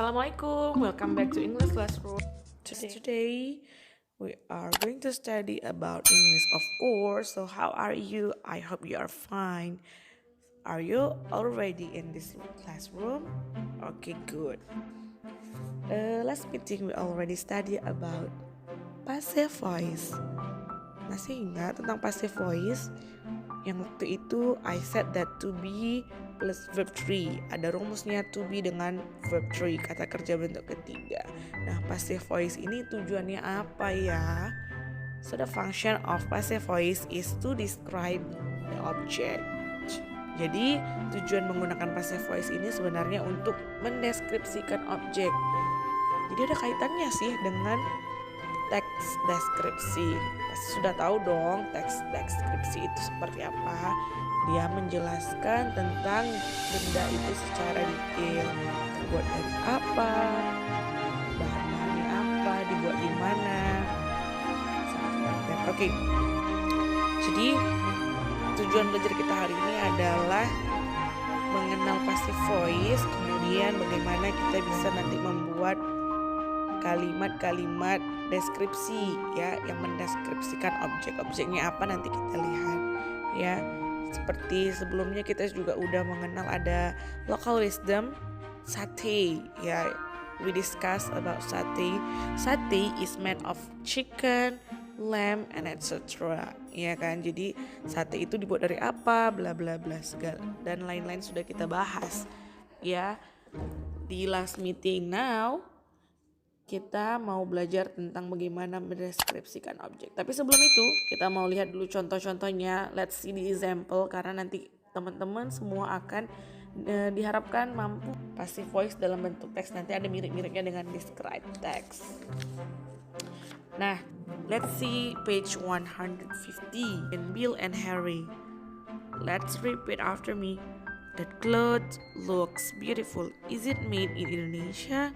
Assalamualaikum, welcome back to English Classroom. Today we are going to study about English, of course. So how are you? I hope you are fine. Are you already in this classroom? Okay, good. Last meeting we already study about passive voice. Masih ingat tentang passive voice? Yang waktu itu I said that to be plus verb 3. Ada rumusnya to be dengan verb 3, kata kerja bentuk ketiga. Nah, passive voice ini tujuannya apa ya? So the function of passive voice is to describe the object. Jadi tujuan menggunakan passive voice ini sebenarnya untuk mendeskripsikan objek. Jadi ada kaitannya sih dengan teks deskripsi. Pasti sudah tahu dong teks deskripsi itu seperti apa. Dia menjelaskan tentang benda itu secara detail. Terbuat dari apa, bahan-bahannya apa, dibuat di mana. Oke. Jadi tujuan belajar kita hari ini adalah mengenal passive voice, kemudian bagaimana kita bisa nanti membuat kalimat-kalimat deskripsi ya yang mendeskripsikan objek-objeknya apa nanti kita lihat ya. Seperti sebelumnya kita juga udah mengenal ada local wisdom satay ya. We discuss about satay. Satay is made of chicken, lamb and etc. ya kan. Jadi sate itu dibuat dari apa, bla bla bla segala dan lain-lain sudah kita bahas ya di last meeting. Now kita mau belajar tentang bagaimana mendeskripsikan objek. Tapi sebelum itu, kita mau lihat dulu contoh-contohnya. Let's see the example, karena nanti teman-teman semua akan diharapkan mampu passive voice dalam bentuk teks. Nanti ada mirip-miripnya dengan describe text. Nah, let's see page 150 in Bill and Harry. Let's repeat after me. The clothes looks beautiful. Is it made in Indonesia?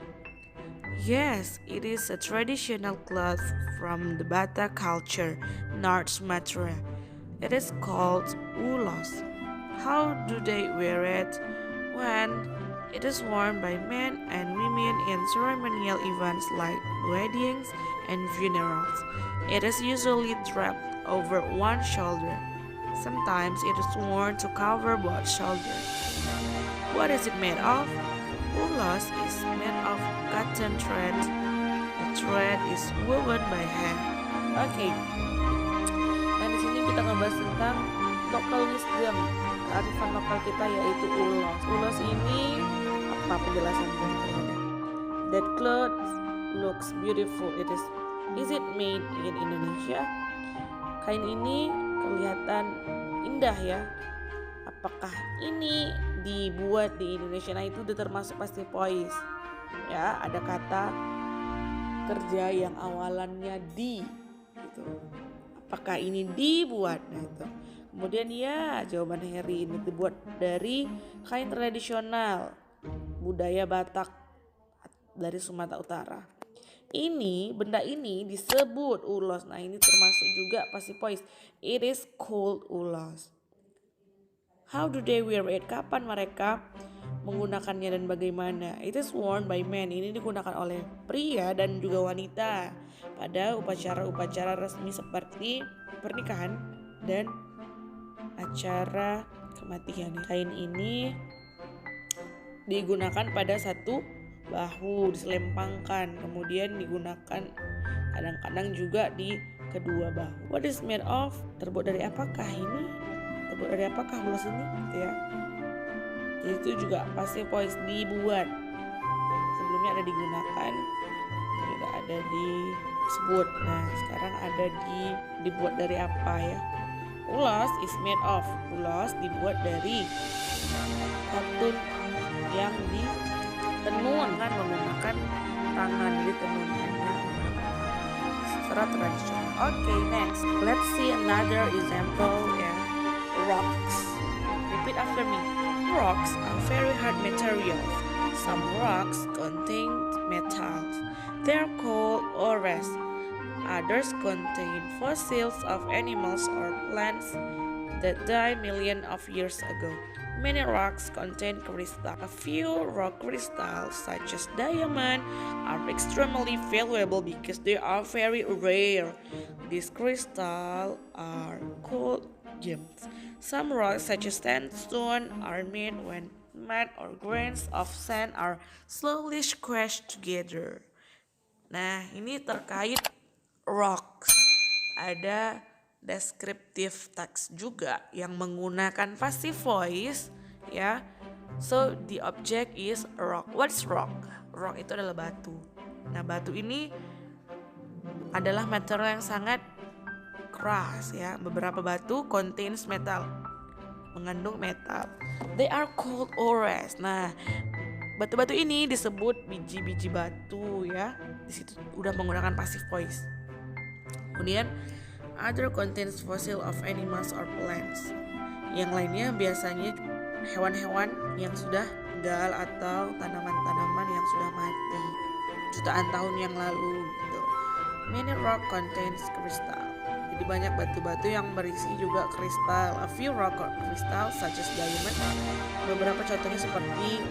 Yes, it is a traditional cloth from the Batak culture, North Sumatra. It is called ulos. How do they wear it? When it is worn by men and women in ceremonial events like weddings and funerals. It is usually draped over one shoulder. Sometimes it is worn to cover both shoulders. What is it made of? Ulos is made of cotton thread. The thread is woven by hand. Oke. Nah di sini kita ngebahas tentang local wisdom, kearifan lokal kita yaitu ulos. Ulos ini apa penjelasannya? That clothes looks beautiful. Is it made in Indonesia? Kain ini kelihatan indah ya. Apakah ini dibuat di Indonesia? Nah itu udah termasuk passive voice ya, ada kata kerja yang awalannya di gitu. Apakah ini dibuat? Nah itu. Kemudian ya jawaban Harry, ini dibuat dari kain tradisional budaya Batak dari Sumatera Utara. Benda ini disebut ulos. Nah ini termasuk juga passive voice. It is called ulos. How do they wear it? Kapan mereka menggunakannya dan bagaimana? It is worn by men. Ini digunakan oleh pria dan juga wanita pada upacara-upacara resmi seperti pernikahan dan acara kematian. Kain ini digunakan pada satu bahu, diselempangkan, kemudian digunakan kadang-kadang juga di kedua bahu. What is made of? Terbuat dari apakah ini? Terbuat dari apakah ulos ini gitu ya. Jadi itu juga passive voice, dibuat. Sebelumnya ada digunakan, juga ada disebut. Nah sekarang ada dibuat dari apa ya. Ulos is made of. Ulos dibuat dari katun yang ditenun kan menggunakan tangan, ditenunnya secara tradisional. Okay, next let's see another example ya. Rocks. Repeat after me. Rocks are very hard materials. Some rocks contain metals. They are called ores. Others contain fossils of animals or plants. that died millions of years ago. Many rocks contain crystal. A few rock crystals, such as diamond, are extremely valuable because they are very rare. These crystals are called gems. Some rocks, such as sandstone, are made when mud or grains of sand are slowly squashed together. Nah, ini terkait rocks. Ada descriptive text juga yang menggunakan passive voice ya. So the object is rock. What's rock? Rock itu adalah batu. Nah, batu ini adalah material yang sangat keras ya. Beberapa batu contains metal, mengandung metal. They are called ores. Nah, batu-batu ini disebut biji-biji batu ya. Di situ udah menggunakan passive voice. Kemudian other contains fossil of animals or plants. Yang lainnya biasanya hewan-hewan yang sudah meninggal atau tanaman-tanaman yang sudah mati jutaan tahun yang lalu gitu. Many rock contains crystal. Jadi banyak batu-batu yang berisi juga kristal. A few rock crystals such as diamond. Beberapa contohnya seperti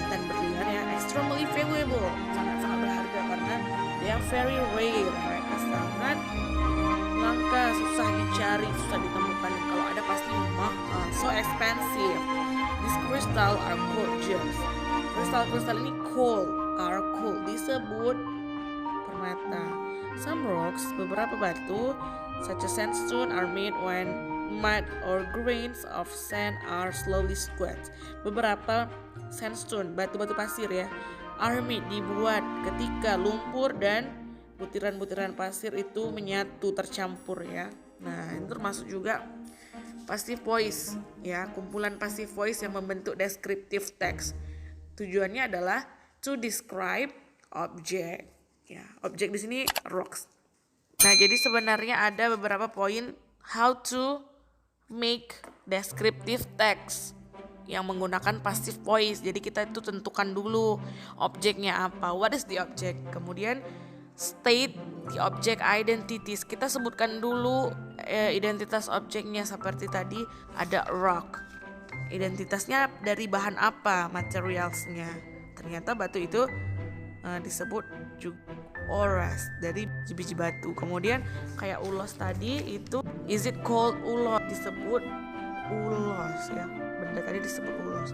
intan berlian ya, extremely valuable, sangat-sangat berharga karena they are very rare. Mereka sangat langka, susah dicari, susah ditemukan. Kalau ada pasti mahal, so expensive. These crystal are called gems. Kristal-kristal ini are cool, disebut permata. Some rocks, beberapa batu, such as sandstone, are made when mud or grains of sand are slowly squashed. Beberapa sandstone, batu-batu pasir ya, are made, dibuat ketika lumpur dan butiran-butiran pasir itu menyatu, tercampur ya. Nah, ini termasuk juga passive voice ya, kumpulan passive voice yang membentuk descriptive text. Tujuannya adalah to describe object ya. Objek di sini rocks. Nah, jadi sebenarnya ada beberapa poin how to make descriptive text yang menggunakan passive voice. Jadi kita itu tentukan dulu objeknya apa. What is the object? Kemudian state the object identities. Kita sebutkan dulu identitas objeknya, seperti tadi ada rock. Identitasnya dari bahan apa, materialsnya. Ternyata batu itu disebut juga ores, dari biji batu. Kemudian kayak ulos tadi itu, is it called ulos? Disebut ulos ya. Benda tadi disebut ulos.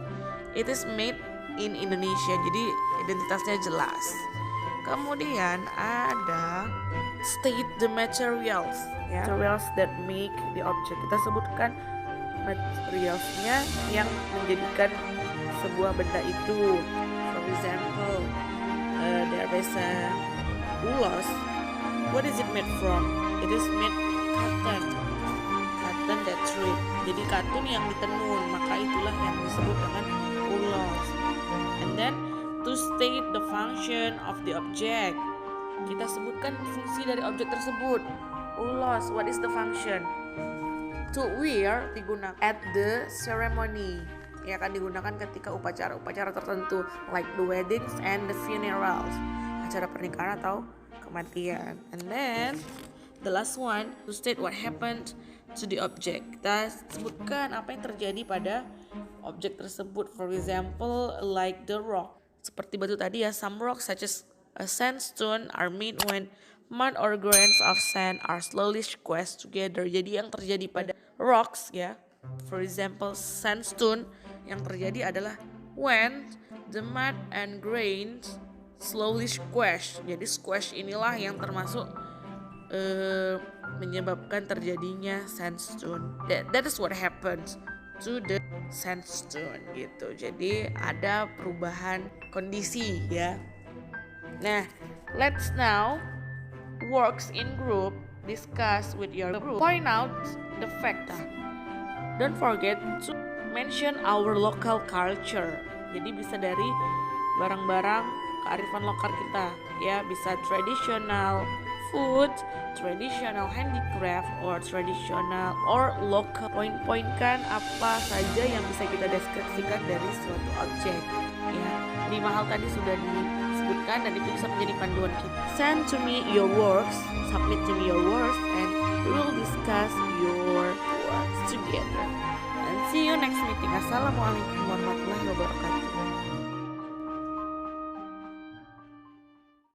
It is made in Indonesia. Jadi identitasnya jelas. Kemudian ada state the materials ya. Materials that make the object. Kita sebutkan materialsnya yang menjadikan sebuah benda itu. For example, there is a ulos. What is it made from? It is made cotton. Cotton that thread. Jadi katun yang ditenun, maka itulah yang disebut dengan ulos. And then to state the function of the object. Kita sebutkan fungsi dari objek tersebut. Ulos, what is the function? To wear, digunakan at the ceremony. Ya, akan digunakan ketika upacara-upacara tertentu, like the weddings and the funerals. Acara pernikahan atau kematian. And then the last one, to state what happened to the object. Kita sebutkan apa yang terjadi pada objek tersebut. For example, like the rock. Seperti batu tadi ya, some rocks such as a sandstone are made when mud or grains of sand are slowly squashed together. Jadi yang terjadi pada rocks ya, for example sandstone, yang terjadi adalah when the mud and grains slowly squash. Jadi squash inilah yang termasuk menyebabkan terjadinya sandstone. That is what happens to the sandstone gitu. Jadi ada perubahan kondisi ya. Nah, let's now works in group, discuss with your group, point out the fact. Don't forget to mention our local culture. Jadi bisa dari barang-barang kearifan lokal kita ya, bisa traditional food, traditional handicraft, or traditional or local. Poin-poinkan apa saja yang bisa kita deskripsikan dari suatu objek ya. 5 hal tadi sudah disebutkan dan itu bisa menjadi panduan kita. Send to me your works, submit to me your works, and we will discuss your works together. next meeting. Assalamualaikum warahmatullahi wabarakatuh.